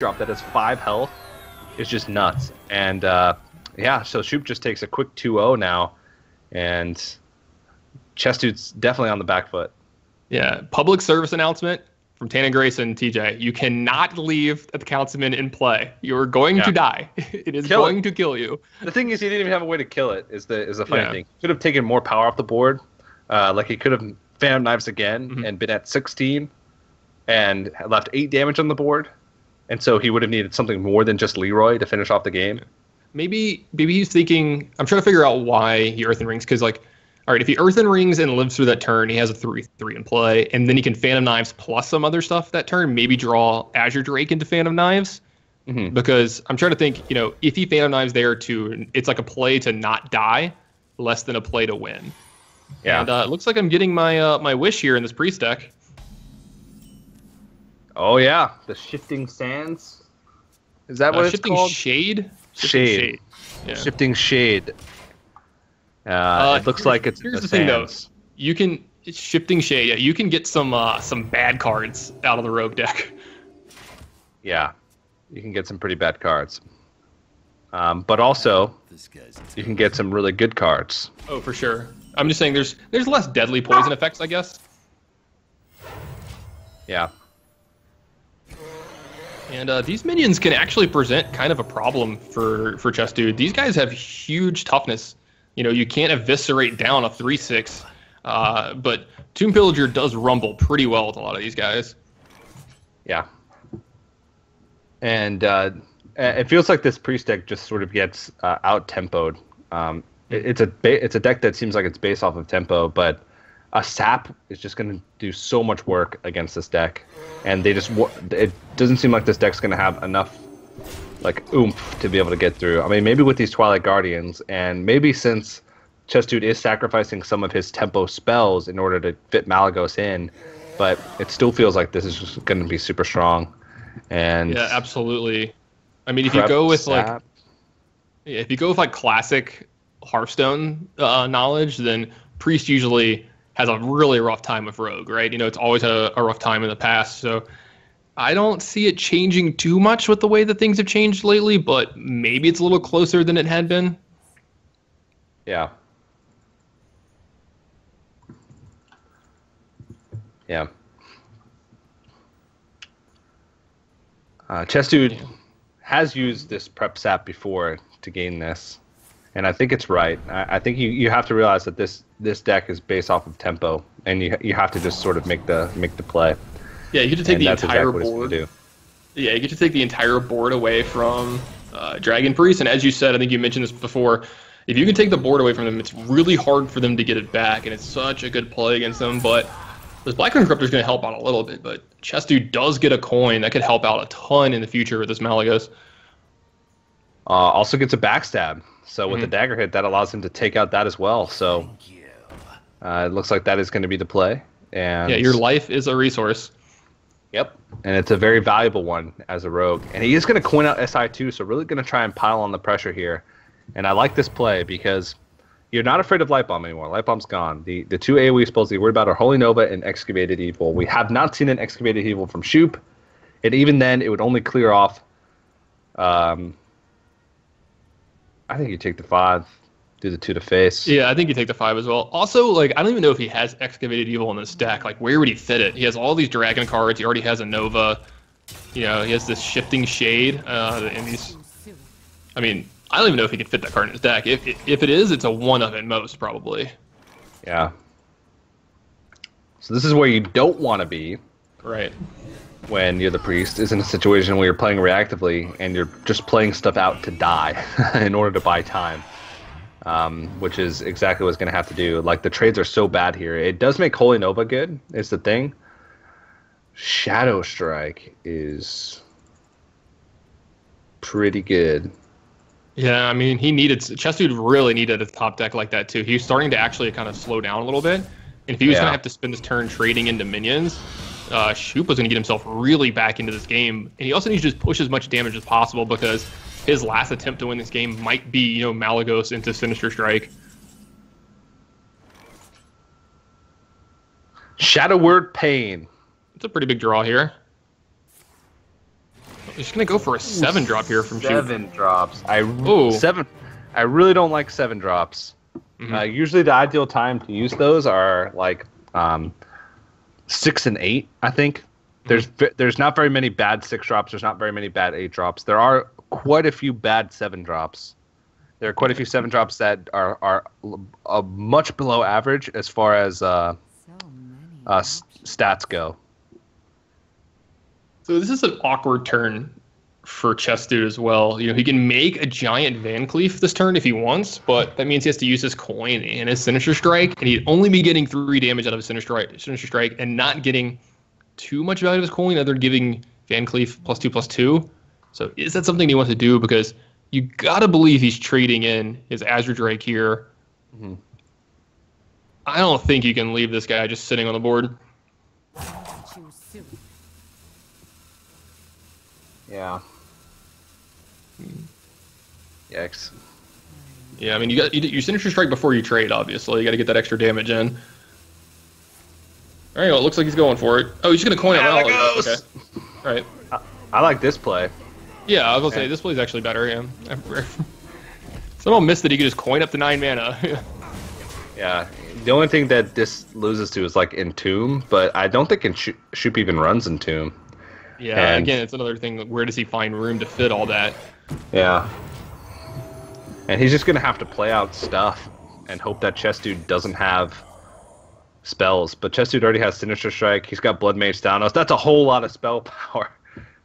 drop that has 5 health is just nuts. And yeah, so Shoop just takes a quick 2-0 now, and Chess Dude's definitely on the back foot. Yeah, public service announcement from Tana Grayson, TJ. You cannot leave the councilman in play. You're going to die. It is going to kill you. The thing is, he didn't even have a way to kill it, is the funny thing. He could have taken more power off the board. Like, he could have Phantom Knives again and been at 16 and left 8 damage on the board. And so he would have needed something more than just Leroy to finish off the game. Maybe he's thinking, I'm trying to figure out why he Earthen Rings, because, like, all right, if he Earthen Rings and lives through that turn, he has a 3/3 in play, and then he can Phantom Knives plus some other stuff that turn, maybe draw Azure Drake into Phantom Knives. Because I'm trying to think, if he Phantom Knives there too, it's like a play to not die, less than a play to win. Yeah. And it looks like I'm getting my my wish here in this priest deck. Oh, yeah. The Shifting Sands? Is that what it's called? Shade? Shade. Yeah. Shifting Shade. It looks like it's here's the thing, though. You can Shifting Shade. Yeah, you can get some bad cards out of the Rogue deck. Yeah, you can get some pretty bad cards. But also, you can get some really good cards. Oh, for sure. I'm just saying there's less deadly poison effects, I guess. Yeah. And these minions can actually present kind of a problem for Chess Dude. These guys have huge toughness. You can't eviscerate down a 3/6, but Tomb Pillager does rumble pretty well with a lot of these guys. Yeah. And it feels like this priest deck just sort of gets out-tempoed. It's a deck that seems like it's based off of tempo, but a sap is just going to do so much work against this deck, and it doesn't seem like this deck's going to have enough oomph to be able to get through. I mean, maybe with these Twilight Guardians, and maybe since Chess Dude is sacrificing some of his tempo spells in order to fit Malagos in, but it still feels like this is just going to be super strong. And yeah, absolutely. I mean, if you go with classic Hearthstone knowledge, then Priest usually has a really rough time with Rogue, right? It's always a rough time in the past. So I don't see it changing too much with the way that things have changed lately, but maybe it's a little closer than it had been. Yeah. Yeah. Chess Dude has used this prep sap before to gain this, and I think it's right. I think you have to realize that this deck is based off of tempo, and you have to just sort of make the play. Yeah, you get to take the entire board. Do. Yeah, you get to take the entire board away from Dragon Priest, and as you said, I think you mentioned this before. If you can take the board away from them, it's really hard for them to get it back, and it's such a good play against them. But this Blackstone Corruptor is going to help out a little bit, but Chess Dude does get a coin that could help out a ton in the future with this Malagos. Also gets a backstab, so with the dagger hit, that allows him to take out that as well. So it looks like that is going to be the play. And yeah, your life is a resource. Yep, and it's a very valuable one as a rogue. And he is going to coin out SI2, so really going to try and pile on the pressure here. And I like this play because you're not afraid of Light Bomb anymore. Light Bomb's gone. The two AoE spells you're worried about are Holy Nova and Excavated Evil. We have not seen an Excavated Evil from Shoop, and even then, it would only clear off. I think you take the 5, do the 2 to face. Yeah, I think you take the 5 as well. Also, I don't even know if he has Excavated Evil in this deck. Where would he fit it? He has all these Dragon cards. He already has a Nova. He has this Shifting Shade. And these. I mean, I don't even know if he can fit that card in his deck. If it is, it's a 1 of at most, probably. Yeah. So this is where you don't want to be. Right. When you're the priest, is in a situation where you're playing reactively and you're just playing stuff out to die in order to buy time, which is exactly what it's going to have to do. The trades are so bad here. It does make Holy Nova good, is the thing. Shadow Strike is pretty good. Yeah, I mean, Chess Dude really needed a top deck like that, too. He was starting to actually kind of slow down a little bit. And if he was going to have to spend his turn trading into minions, Shoop was going to get himself really back into this game. And he also needs to just push as much damage as possible because his last attempt to win this game might be, Malagos into Sinister Strike. Shadow Word Pain. It's a pretty big draw here. Just gonna go for a 7-drop here from Shoot. 7 drops. Ooh. 7. I really don't like 7 drops. Usually the ideal time to use those are like 6 and 8. I think there's not very many bad 6 drops. There's not very many bad 8 drops. There are quite a few bad 7 drops. There are quite a few 7 drops that are much below average as far as stats go. So this is an awkward turn for Chess Dude as well. You know, he can make a giant Van Cleef this turn if he wants, but that means he has to use his coin and his Sinister Strike, and he'd only be getting 3 damage out of his Sinister Strike and not getting too much value of his coin, other than giving Van Cleef +2/+2. So is that something he wants to do? Because you gotta believe he's trading in his Azure Drake here. I don't think you can leave this guy just sitting on the board. Yeah. Yikes. Yeah, I mean, you Sinister Strike before you trade, obviously. You got to get that extra damage in. All right, well, it looks like he's going for it. Oh, he's just going to coin out Malagos. Okay. All right. I like this play. Yeah, I was going to say, this play is actually better. Yeah. Somehow missed that he could just coin up to 9 mana. Yeah. The only thing that this loses to is like Entomb, but I don't think Shoop even runs Entomb. Yeah, and again, it's another thing. Where does he find room to fit all that? Yeah. And he's just going to have to play out stuff and hope that Chess Dude doesn't have spells. But Chess Dude already has Sinister Strike. He's got Blood Mage Thanos. That's a whole lot of spell power.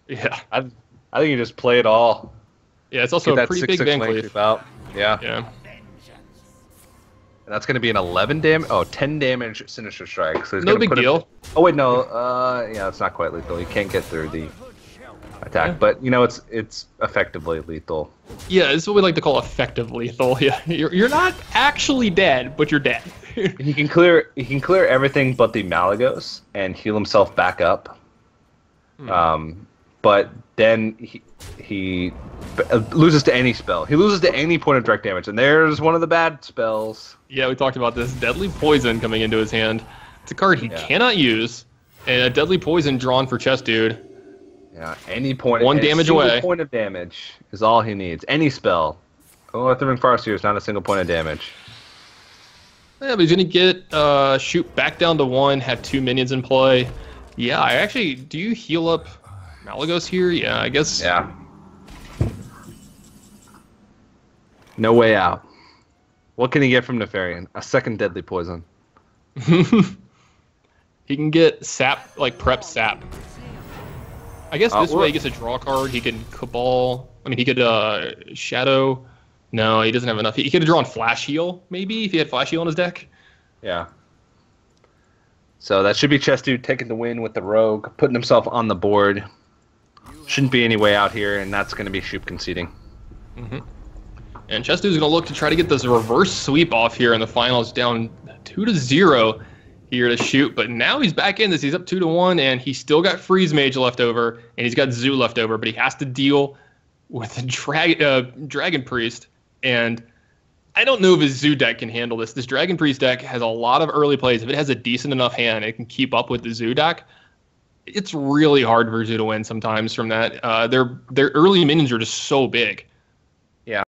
Yeah. I think you just play it all. Yeah, it's also a pretty big Van Cleef. Out. Yeah. Yeah. And that's going to be an 10 damage Sinister Strike. So he's no big deal. Oh, wait, no. Yeah, it's not quite lethal. You can't get through the attack. Yeah. But, you know, it's effectively lethal. Yeah, this is what we like to call effective lethal. Yeah, you're not actually dead, but you're dead. He can clear everything but the Malagos and heal himself back up. But then he loses to any spell. He loses to any point of direct damage, and there's one of the bad spells. Yeah, we talked about this. Deadly Poison coming into his hand. It's a card he cannot use, and a Deadly Poison drawn for Chess Dude. Yeah, any point. 1 damage away. Point of damage is all he needs. Any spell. Oh, Earthring Farseer is not a single point of damage. Yeah, but he's going to get Shoot back down to 1, have 2 minions in play. Yeah, do you heal up Malagos here? Yeah, I guess. Yeah. No way out. What can he get from Nefarian? A second Deadly Poison. He can get Sap, like prep Sap. I guess this way he gets a draw card. He can Cabal. I mean, he could Shadow. No, he doesn't have enough. He could have drawn Flash Heal, maybe, if he had Flash Heal on his deck. Yeah. So that should be Chess Dude taking the win with the Rogue, putting himself on the board. Shouldn't be any way out here, and that's going to be Shoop conceding. And Chess Dude's going to look to try to get this reverse sweep off here in the finals, down 2-0 here to Shoot. But now he's back in this. He's up 2-1, and he's still got Freeze Mage left over, and he's got Zoo left over, but he has to deal with the Dragon Priest. And I don't know if his Zoo deck can handle this. This Dragon Priest deck has a lot of early plays. If it has a decent enough hand, it can keep up with the Zoo deck. It's really hard for Zoo to win sometimes from that. Their early minions are just so big.